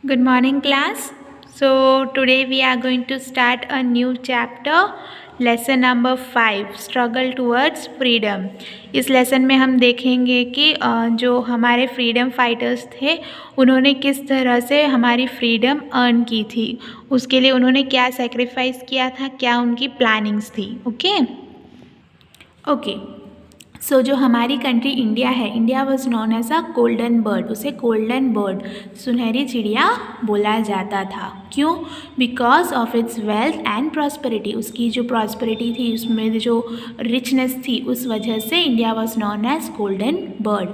Good morning, class. So, today we are going to start a new chapter, lesson number 5, Struggle towards Freedom. इस lesson में हम देखेंगे कि जो हमारे फ्रीडम फाइटर्स थे उन्होंने किस तरह से हमारी फ्रीडम अर्न की थी, उसके लिए उन्होंने क्या सेक्रीफाइस किया था, क्या उनकी प्लानिंग्स थी. ओके. सो जो हमारी कंट्री इंडिया है, India was known as a golden bird. उसे गोल्डन बर्ड, सुनहरी चिड़िया बोला जाता था. क्यों? Because of its wealth and prosperity. उसकी जो प्रॉस्पेरिटी थी, उसमें जो रिचनेस थी, उस वजह से India was known as golden bird.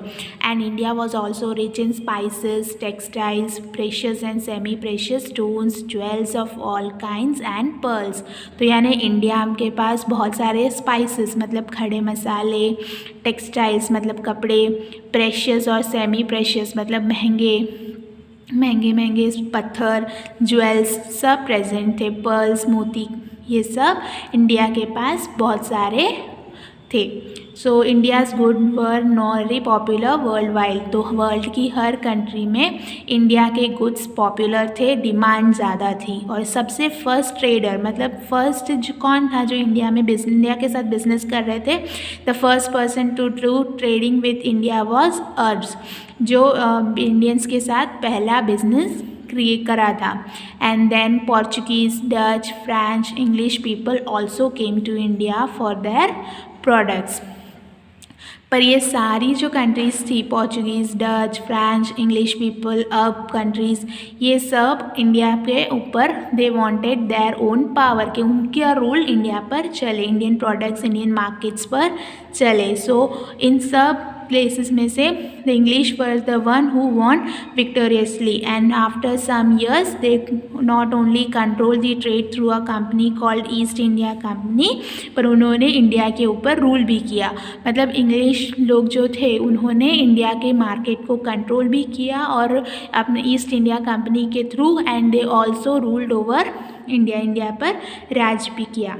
And India was also rich in spices, textiles, precious and semi precious stones, jewels of all kinds and pearls. तो यानी इंडिया के पास बहुत सारे स्पाइसेस मतलब खड़े मसाले, टेक्सटाइल्स मतलब कपड़े, प्रेशियस और सेमी प्रेशियस मतलब महंगे महंगे पत्थर, ज्वेल्स सब प्रेजेंट थे. पर्ल्स, मोती, ये सब इंडिया के पास बहुत सारे थे. सो इंडियाज़ गुड वर नॉरी पॉपुलर वर्ल्ड वाइड. तो वर्ल्ड की हर कंट्री में इंडिया के गुड्स पॉपुलर थे, डिमांड ज़्यादा थी. और सबसे फर्स्ट ट्रेडर मतलब फर्स्ट जो कौन था जो इंडिया के साथ बिजनेस कर रहे थे, the first person to do trading with India was Arabs. जो इंडियंस के साथ पहला बिजनेस क्रिएट करा था. And then Portuguese, Dutch, French, English people also came to India for their products. पर ये सारी जो कंट्रीज़ थी, Portuguese, Dutch, French, English people, Arab countries, ये सब इंडिया के ऊपर they wanted their own power, कि उनका रूल इंडिया पर चले, इंडियन प्रोडक्ट्स इंडियन मार्केट्स पर चले. सो इन सब places में से the English was the one who won victoriously. And after some years they not only control the trade through a company called East India Company, पर उन्होंने India के ऊपर rule भी किया. मतलब इंग्लिश लोग जो थे उन्होंने इंडिया के मार्केट को कंट्रोल भी किया और अपने ईस्ट इंडिया कंपनी के through, and they also ruled over India पर राज भी किया.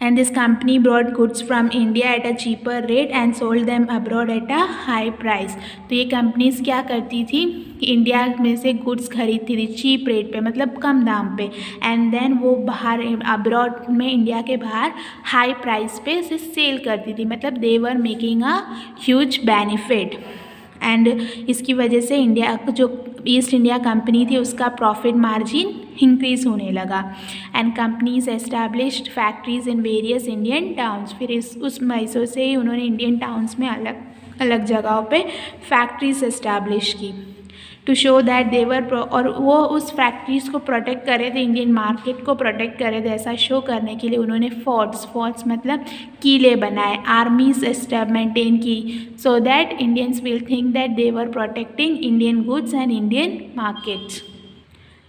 And this company brought goods from India at a cheaper rate and sold them abroad at a high price. तो ये कंपनीज क्या करती थी, इंडिया में से गुड्स खरीदती थी चीप रेट पे, मतलब कम दाम पे, एंड देन वो बाहर अब्रॉड में इंडिया के बाहर हाई प्राइस पे इसे सेल करती थी. मतलब they were making a huge benefit. And इसकी वजह से इंडिया जो ईस्ट इंडिया कंपनी थी उसका प्रॉफिट मार्जिन इंक्रीज़ होने लगा. And companies established factories in various Indian towns. फिर उस वजह से ही उन्होंने इंडियन टाउन्स में अलग अलग जगहों पे फैक्ट्रीज एस्टैब्लिश की, टू शो दैट देवर, और वो उस फैक्ट्रीज़ को प्रोटेक्ट कर रहे थे, इंडियन मार्केट को प्रोटेक्ट कर रहे थे. ऐसा शो करने के लिए उन्होंने फोर्ट्स मतलब किले बनाए, आर्मीज मेंटेन की, so that Indians will think that they were protecting Indian goods and Indian markets.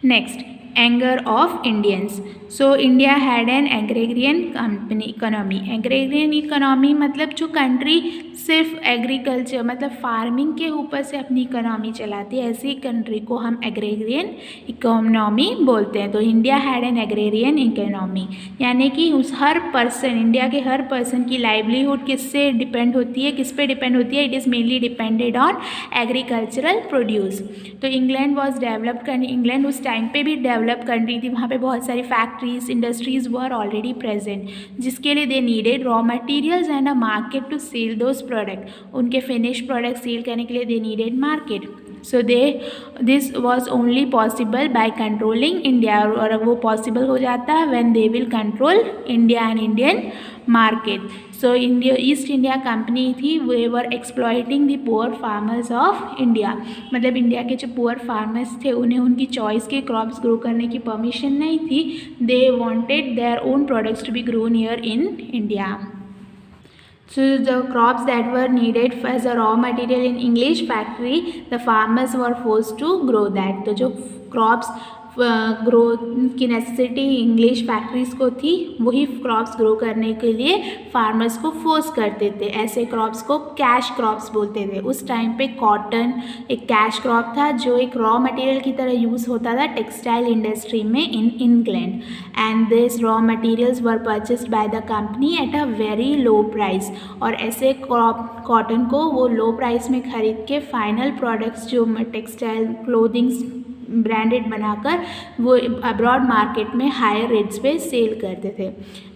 Next, anger of Indians. So India had an agrarian economy. Agrarian economy मतलब जो कंट्री सिर्फ एग्रीकल्चर मतलब फार्मिंग के ऊपर से अपनी इकोनॉमी चलाती है, ऐसी कंट्री को हम एग्रेरियन इकोनॉमी बोलते हैं. तो India had an agrarian economy, यानी कि उस हर पर्सन, इंडिया के हर पर्सन की लाइवलीहुड किससे डिपेंड होती है, किस पे डिपेंड होती है, it is mainly depended on agricultural produce. तो England was developed country, England उस टाइम पे भी डेवलप कंट्री थी, वहाँ पे बहुत सारी factories, industries were already present, जिसके लिए they needed raw materials and a market to sell those product. उनके फिनिश प्रोडक्ट सेल करने के लिए they needed market. So this was only possible by controlling India, और वो पॉसिबल हो जाता है when they will control India and Indian market. So India East India Company थी, वे were exploiting the poor farmers of India. मतलब India के जो पुअर फार्मर्स थे उन्हें उनकी चॉइस के क्रॉप्स ग्रो करने की परमिशन नहीं थी. They wanted their own products to be grown here in India. So the crops that were needed as a raw material in English factory, the farmers were forced to grow that. तो जो crops grow की necessity English factories को थी, वही crops grow करने के लिए farmers को फोर्स करते थे. ऐसे क्रॉप्स को कैश क्रॉप्स बोलते थे. उस टाइम पे कॉटन एक कैश क्रॉप था जो एक रॉ मटेरियल की तरह यूज़ होता था टेक्सटाइल इंडस्ट्री में in England. And this raw materials were purchased by the company at a very low price. और ऐसे कॉटन को वो लो प्राइस में ख़रीद के फाइनल प्रोडक्ट्स जो टेक्सटाइल क्लोथिंग्स ब्रांडेड बनाकर वो अब्रॉड मार्केट में हायर रेट्स पे सेल करते थे।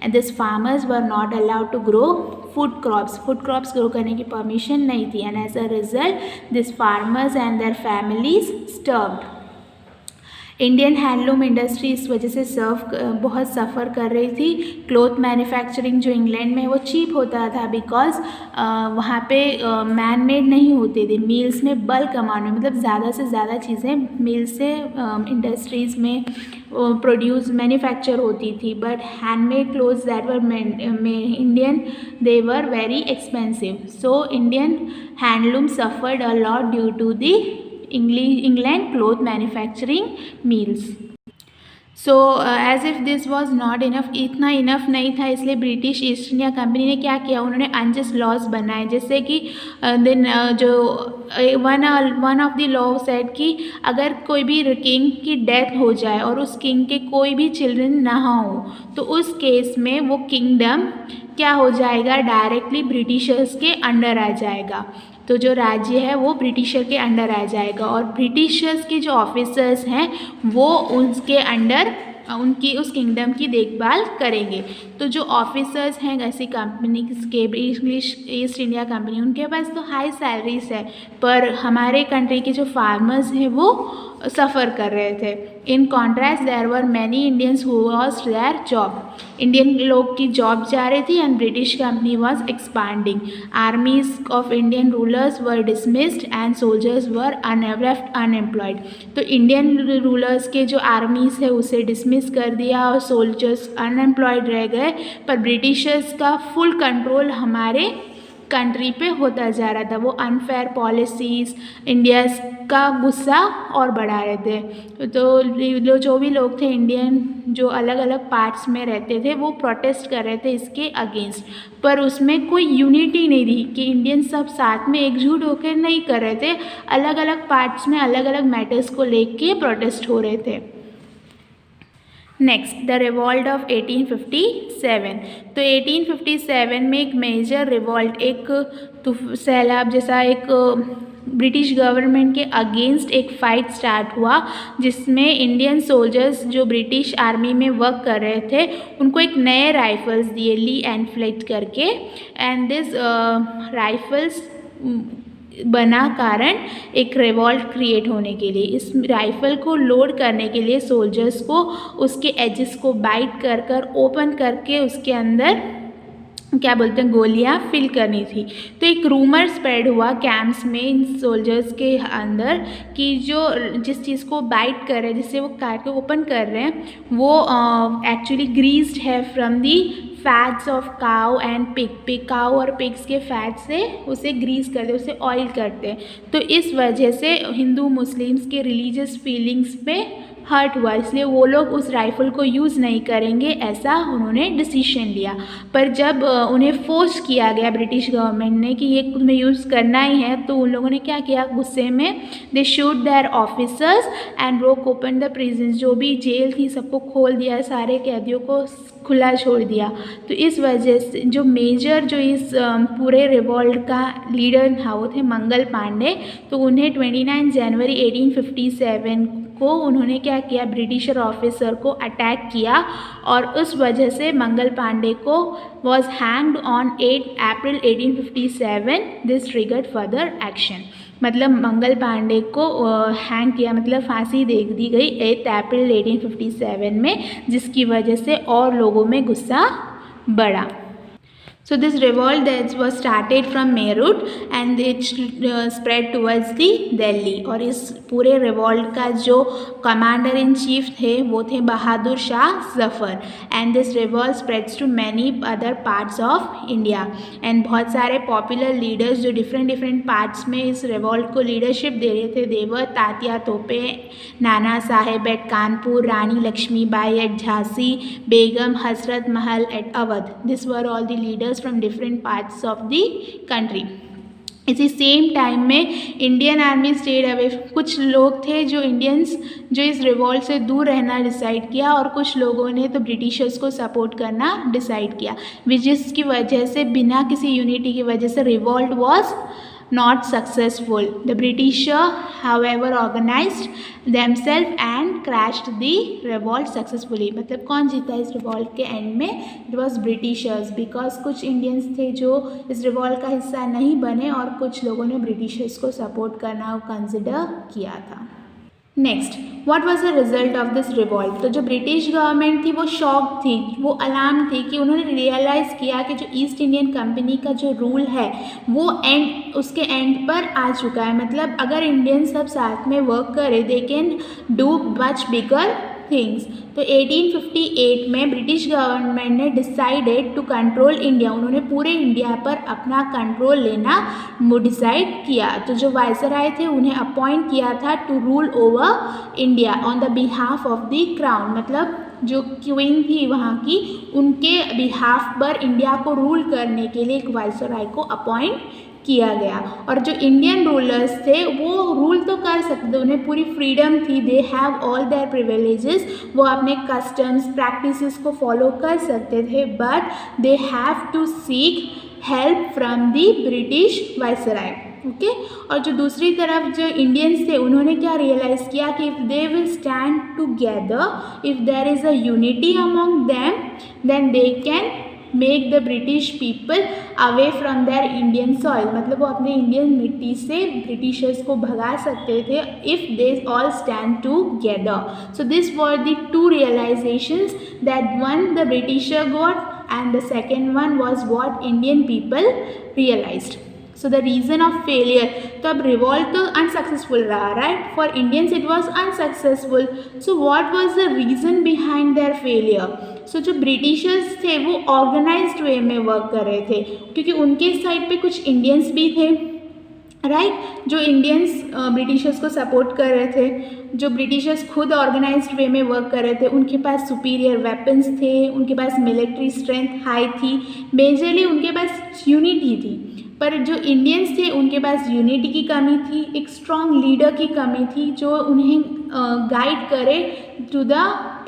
And this farmers were not allowed to grow food crops grow करने की परमिशन नहीं थी। And as a result this farmers and their families starved. Indian handloom industry इस वजह से बहुत सफ़र कर रही थी। क्लॉथ मैन्युफैक्चरिंग जो इंग्लैंड में वो चीप होता था बिकॉज वहाँ पे मैन मेड नहीं होते थे। मिल्स में बल्क अमाउंट में मतलब ज़्यादा से ज़्यादा चीज़ें मिल से इंडस्ट्रीज़ में मैन्युफैक्चर होती थी। But handmade clothes that were Indian they were very expensive. So Indian handloom suffered a lot due to the England cloth manufacturing mills. So as if this was not enough, इतना enough नहीं था, इसलिए British east India company ने क्या किया, उन्होंने unjust laws बनाए। जैसे कि देन जो one of the law said कि अगर कोई भी किंग की डेथ हो जाए और उस किंग के कोई भी चिल्ड्रन ना हो तो उस केस में वो किंगडम क्या हो जाएगा, डायरेक्टली ब्रिटिशर्स के अंडर आ जाएगा। तो जो राज्य है वो ब्रिटिशर के अंडर आ जाएगा और ब्रिटिशर्स के जो ऑफिसर्स हैं वो उसके अंडर उनकी उस किंगडम की देखभाल करेंगे। तो जो ऑफिसर्स हैं ऐसी कंपनी के इंग्लिश ईस्ट इंडिया कंपनी, उनके पास तो हाई सैलरीज है, पर हमारे कंट्री के जो फार्मर्स हैं वो सफ़र कर रहे थे। In contrast there were many Indians who lost their job. Indian लोग की जॉब जा रही थी and British company was expanding. Armies of Indian rulers were dismissed and soldiers were left unemployed. तो इंडियन रूलर्स के जो आर्मीज है उसे डिसमिस कर दिया और सोल्जर्स अनएम्प्लॉयड रह गए, पर ब्रिटिशर्स का फुल कंट्रोल हमारे कंट्री पे होता जा रहा था। वो अनफेयर पॉलिसीज़ इंडिया का गुस्सा और बढ़ा रहे थे। तो जो भी लोग थे इंडियन जो अलग अलग पार्ट्स में रहते थे वो प्रोटेस्ट कर रहे थे इसके अगेंस्ट, पर उसमें कोई यूनिटी नहीं थी कि इंडियन सब साथ में एकजुट होकर नहीं कर रहे थे। अलग अलग पार्ट्स में अलग अलग मैटर्स को लेके प्रोटेस्ट हो रहे थे। Next the revolt of 1857। तो 1857 में एक मेजर रिवॉल्ट, एक सैलाब जैसा एक ब्रिटिश गवर्नमेंट के अगेंस्ट एक फ़ाइट स्टार्ट हुआ, जिसमें इंडियन सोल्जर्स जो ब्रिटिश आर्मी में वर्क कर रहे थे उनको एक नए राइफल्स दिए, ली एनफील्ड करके। एंड दिस राइफल्स बना कारण एक रिवॉल्ट क्रिएट होने के लिए। इस राइफ़ल को लोड करने के लिए सोल्जर्स को उसके एजेस को बाइट कर कर ओपन करके उसके अंदर क्या बोलते हैं गोलियां फिल करनी थी। तो एक रूमर स्प्रेड हुआ कैंप्स में इन सोल्जर्स के अंदर कि जो जिस चीज़ को बाइट कर रहे हैं, जिससे वो काट के ओपन कर रहे हैं, वो एक्चुअली ग्रीस्ड है from the fats of cow and pig. Cow और पिग्स के फैट से उसे ग्रीस करते, उसे ऑयल करते हैं। तो इस वजह से हिंदू मुस्लिम्स के रिलीजियस फीलिंग्स पे हर्ट हुआ, इसलिए वो लोग उस राइफ़ल को यूज़ नहीं करेंगे, ऐसा उन्होंने डिसीजन लिया। पर जब उन्हें फोर्स किया गया ब्रिटिश गवर्नमेंट ने कि ये तुम्हें यूज़ करना ही है, तो उन लोगों ने क्या किया, गुस्से में they shoot their officers and broke open the prisons. जो भी जेल थी सबको खोल दिया, सारे कैदियों को खुला छोड़ दिया। तो इस वजह से जो मेजर जो इस पूरे रिवॉल्ट का लीडर था वो थे मंगल पांडे। तो उन्हें 29 जनवरी 1857 को उन्होंने क्या किया, ब्रिटिशर ऑफिसर को अटैक किया और उस वजह से मंगल पांडे को was hanged on 8 April 1857। This triggered further action. मतलब मंगल पांडे को हैंग किया, मतलब फांसी दे दी गई 8 अप्रैल 1857 में, जिसकी वजह से और लोगों में गुस्सा बढ़ा। So this revolt that was started from Meerut and it spread towards the Delhi। और इस पूरे रिवॉल्ट का जो कमांडर इन चीफ थे वो थे Bahadur Shah Zafar. And this revolt spreads to many other parts of India. And बहुत सारे पॉपुलर लीडर्स जो डिफरेंट पार्ट्स में इस रिवॉल्ट को लीडरशिप दे रहे थे, देवर Tatya Tope, Nana Saheb at Kanpur, Rani Lakshmibai at Jhansi, Begum Hazrat Mahal at Awadh. This were all the leaders from different parts of the country। इसी same time में इंडियन आर्मी स्टेड अवे। कुछ लोग थे जो इंडियंस जो इस रिवॉल्ट से दूर रहना डिसाइड किया और कुछ लोगों ने तो ब्रिटिशर्स को सपोर्ट करना डिसाइड किया, जिसकी वजह से बिना किसी यूनिटी की वजह से revolt was not successful. The British, however, organized themselves and crashed the revolt successfully. मतलब कौन जीता इस रिवॉल्ट के एंड में? इट वॉज ब्रिटिशर्स, बिकॉज कुछ इंडियंस थे जो इस रिवॉल्ट का हिस्सा नहीं बने और कुछ लोगों ने ब्रिटिशर्स को सपोर्ट करना कंसिडर किया था. Next, what was the result of this revolt? तो जो ब्रिटिश गवर्नमेंट थी वो शॉक थी, वो अलार्म थी कि उन्होंने रियलाइज़ किया कि जो ईस्ट इंडियन कंपनी का जो रूल है वो उसके एंड पर आ चुका है. मतलब अगर इंडियंस सब साथ में वर्क करें they can do much bigger things. तो 1858 में ब्रिटिश गवर्नमेंट ने डिसाइडेड टू कंट्रोल इंडिया. उन्होंने पूरे इंडिया पर अपना कंट्रोल लेना डिसाइड किया. तो जो वायसराय थे उन्हें अपॉइंट किया था to rule over India on the behalf of the crown. मतलब जो क्वीन थी वहाँ की, उनके बिहाफ पर इंडिया को रूल करने के लिए एक वायसराय को अपॉइंट किया गया. और जो इंडियन रूलर्स थे वो रूल तो कर सकते थे, उन्हें पूरी फ्रीडम थी, they have all their privileges, वो अपने कस्टम्स प्रैक्टिसेस को फॉलो कर सकते थे, but they have to seek help from the British viceroy. Okay. और जो दूसरी तरफ जो इंडियंस थे उन्होंने क्या रियलाइज़ किया कि if they will stand together, if there is a unity among them, then they can make the British people away from their Indian soil. मतलब वो अपने इंडियन मिट्टी से ब्रिटिशर्स को भगा सकते थे if they all stand together. So this were the two realisations that one the Britisher got and the second one was what Indian people realised. So the reason of failure, तो अब revolt तो unsuccessful रहा, right? For Indians it was unsuccessful. So what was the reason behind their failure? So जो Britishers थे वो organised वे में work कर रहे थे, क्योंकि उनके साइड पे कुछ इंडियंस भी थे, राइट? जो इंडियंस ब्रिटिशर्स को सपोर्ट कर रहे थे. जो ब्रिटिशर्स खुद ऑर्गेनाइज्ड वे में वर्क कर रहे थे, उनके पास सुपीरियर वेपन्स थे, उनके पास मिलिट्री स्ट्रेंथ हाई थी, मेजरली उनके पास यूनिटी थी. पर जो इंडियंस थे उनके पास यूनिटी की कमी थी, एक स्ट्रॉन्ग लीडर की कमी थी जो उन्हें गाइड करे टू द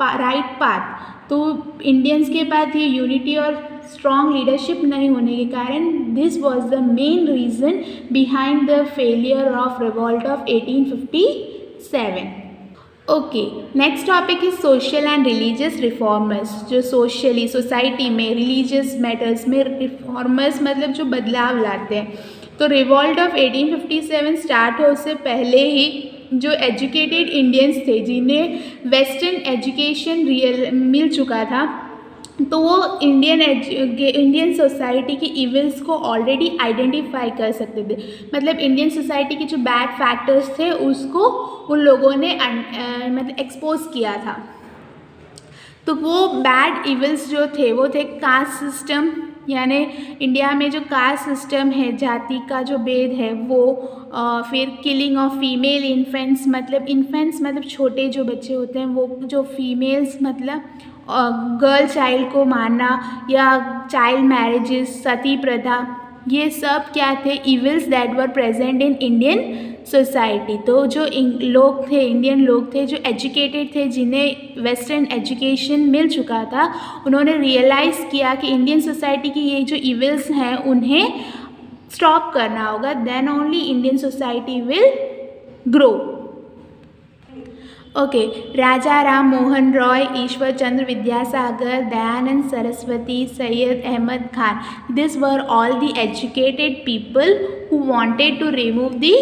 राइट पाथ. तो इंडियंस के पास ये यूनिटी और स्ट्रॉन्ग लीडरशिप नहीं होने के कारण this was the main reason behind the failure of revolt of 1857. Okay. Next topic is social and religious reformers. जो सोशली सोसाइटी में रिलीजियस मैटर्स में रिफॉर्मर्स मतलब जो बदलाव लाते हैं. तो रिवॉल्ट ऑफ 1857 स्टार्ट हो उससे पहले ही जो एजुकेटेड इंडियंस थे जिन्हें वेस्टर्न एजुकेशन मिल चुका था, तो वो इंडियन सोसाइटी की इविल्स को ऑलरेडी आइडेंटिफाई कर सकते थे. मतलब इंडियन सोसाइटी के जो बैड फैक्टर्स थे उसको उन लोगों ने मतलब एक्सपोज किया था. तो वो बैड इविल्स जो थे वो थे कास्ट सिस्टम, यानी इंडिया में जो कास्ट सिस्टम है, जाति का जो भेद है वो, फिर किलिंग ऑफ फीमेल इन्फेंट्स, मतलब इन्फेंट्स मतलब छोटे जो बच्चे होते हैं वो, जो फीमेल्स मतलब गर्ल चाइल्ड को मारना, या चाइल्ड मैरिजेस, सती प्रथा, ये सब क्या थे? Evils that were present in Indian society. तो जो लोग थे, इंडियन लोग थे जो एजुकेटेड थे, जिन्हें वेस्टर्न एजुकेशन मिल चुका था, उन्होंने रियलाइज़ किया कि इंडियन सोसाइटी की ये जो इविल्स हैं उन्हें स्टॉप करना होगा. Then only Indian society will grow. Okay. Raja Ram Mohan Roy, Ishwar Chandra Vidyasagar, Dayanand Saraswati, Syed Ahmad Khan, this were all the educated people who wanted to remove the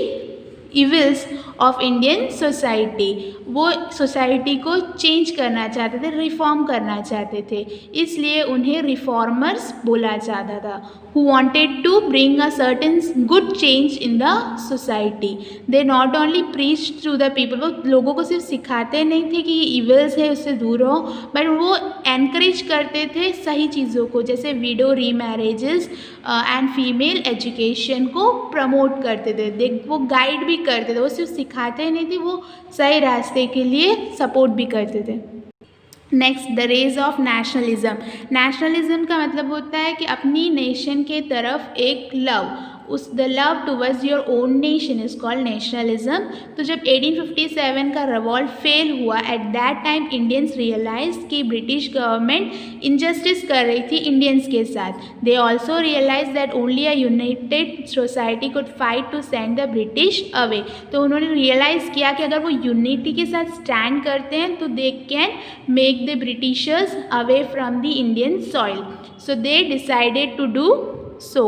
evils of Indian society. वो सोसाइटी को चेंज करना चाहते थे, रिफॉर्म करना चाहते थे, इसलिए उन्हें रिफॉर्मर्स बोला जाता था. who wanted to bring a certain good change in the society. they not only preached to the people, वो लोगों को सिर्फ सिखाते नहीं थे कि ये इविल्स है उससे दूर हो, बट वो एनकरेज करते थे सही चीज़ों को, जैसे विडो रीमैरेजेस एंड फीमेल एजुकेशन को प्रमोट करते थे. वो गाइड भी करते थे, वो सिर्फ सिखाते नहीं थे, वो सही रास्ते के लिए सपोर्ट भी करते थे. Next, the rise of nationalism. Nationalism का मतलब होता है कि अपनी नेशन के तरफ एक लव, उस the love towards your own nation is called nationalism. तो जब 1857 का रिवॉल्ट फेल हुआ, at that time Indians realise कि ब्रिटिश गवर्नमेंट इनजस्टिस कर रही थी इंडियंस के साथ। They also realise that only a united society could fight to send the British away. तो उन्होंने रियलाइज़ किया कि अगर वो यूनिटी के साथ स्टैंड करते हैं तो दे can make the Britishers away from the Indian soil. So they decided to do so.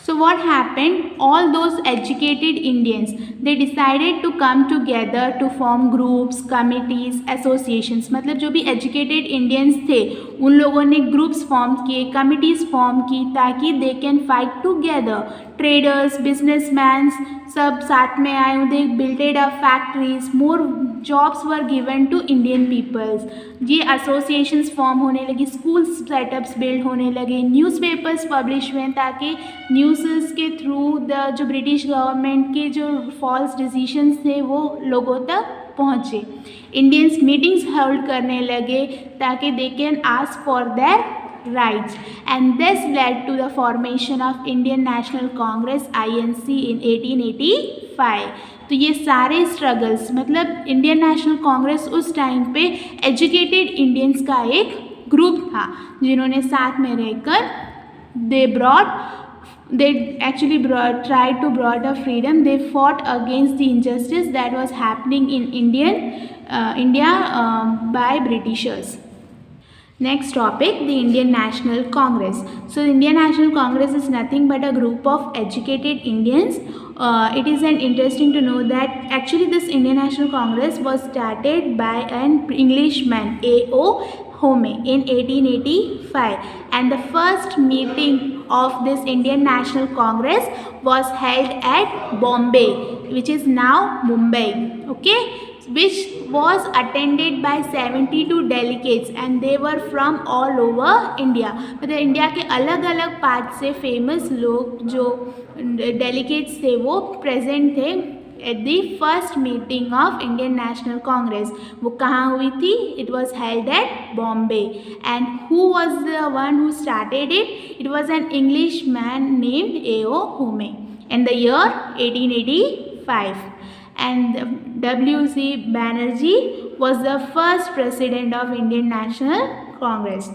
So what happened? All those educated Indians, they decided to come together to form groups, committees, associations. मतलब जो भी educated Indians थे उन लोगों ने groups form किए, committees form की, ताकि they can fight together. Traders, businessmen सब साथ में आए, they built up factories, more jobs were given to Indian peoples. ये associations form होने लगी, schools setups build होने लगे, newspapers publish हुए ताकि न्यूज़ के थ्रू जो ब्रिटिश गवर्नमेंट के जो फॉल्स डिसीजंस थे वो लोगों तक पहुँचे। इंडियंस मीटिंग्स होल्ड करने लगे ताकि they can ask for their rights, and this led to the formation of Indian National Congress INC in 1885. तो ये सारे स्ट्रगल्स मतलब इंडियन नेशनल कांग्रेस उस टाइम पे एजुकेटेड इंडियंस का एक ग्रुप था जिन्होंने साथ में रहकर they actually tried to brought a freedom. They fought against the injustice that was happening in India by Britishers. Next topic, the Indian National Congress. So the Indian National Congress is nothing but a group of educated Indians. It is interesting to know that actually this Indian National Congress was started by an Englishman, A.O. Home, in 1885, and the first meeting of this Indian National Congress was held at Bombay, which is now Mumbai, okay, which was attended by 72 delegates and they were from all over India. मतलब India के अलग अलग part से famous लोग जो delegates थे वो present थे at the first meeting of Indian national Congress. वो कहाँ हुई थी? It was held at Bombay. And who was the one who started it? It was an English man named A.O. Home in the year 1885. And W.C. Banerjee was the first president of Indian National Congress.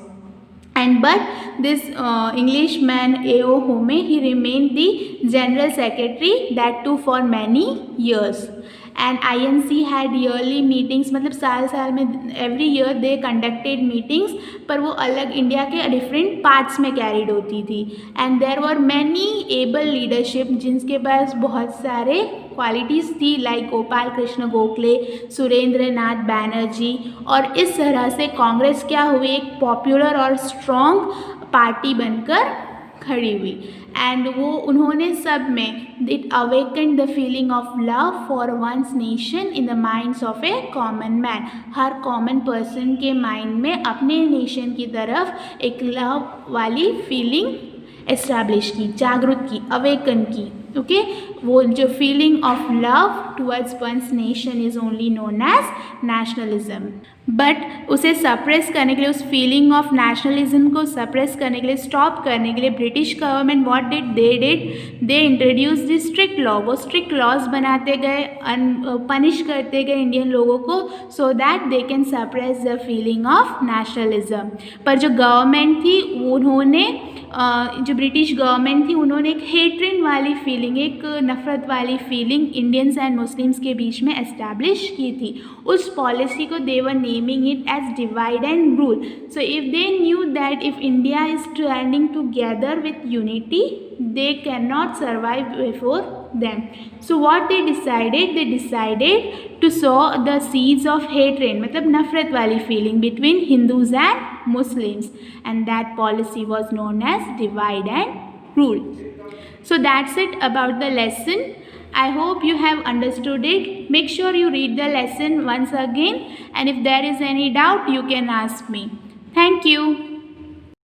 And but this Englishman A.O. Home, he remained the general secretary, that too for many years. And INC had yearly meetings, मतलब साल साल में every year they conducted meetings, पर वो अलग India के different parts में carried होती थी. And there were many able leadership जिनके पास बहुत सारे क्वालिटीज़ थी, लाइक गोपाल कृष्ण गोखले, सुरेंद्र नाथ बैनर्जी. और इस तरह से कांग्रेस क्या हुई? एक पॉपुलर और स्ट्रॉन्ग पार्टी बनकर खड़ी हुई. एंड वो उन्होंने सब में it awaken the feeling of love for one's nation in the minds of a common man. हर कॉमन पर्सन के माइंड में अपने नेशन की तरफ एक लव वाली फीलिंग एस्टैब्लिश की, जागरूक की, अवेकन की. ओके, वो जो feeling of love towards one's nation is only known as nationalism. But उसे सप्रेस करने के लिए, उस फीलिंग ऑफ नेशनलिज्म को सप्रेस करने के लिए, स्टॉप करने के लिए British government what did they introduce the strict law. वो स्ट्रिक्ट लॉज बनाते गए, पनिश करते गए इंडियन लोगों को, so that they can suppress the feeling of nationalism. पर जो गवर्नमेंट थी उन्होंने जो ब्रिटिश गवर्नमेंट थी उन्होंने एक हेट्रेड वाली फीलिंग, एक नफ़रत वाली फीलिंग इंडियंस एंड मुस्लिम्स के बीच में एस्टैब्लिश की थी. उस पॉलिसी को they were naming it as divide and rule. So if they knew that if India is standing together with unity, they cannot survive before them. So what they decided to sow the seeds of hatred, मतलब नफ़रत वाली feeling between Hindus and Muslims, and that policy was known as divide and rule. So that's it about the lesson. I hope you have understood it. Make sure you read the lesson once again, and if there is any doubt you can ask me. Thank you.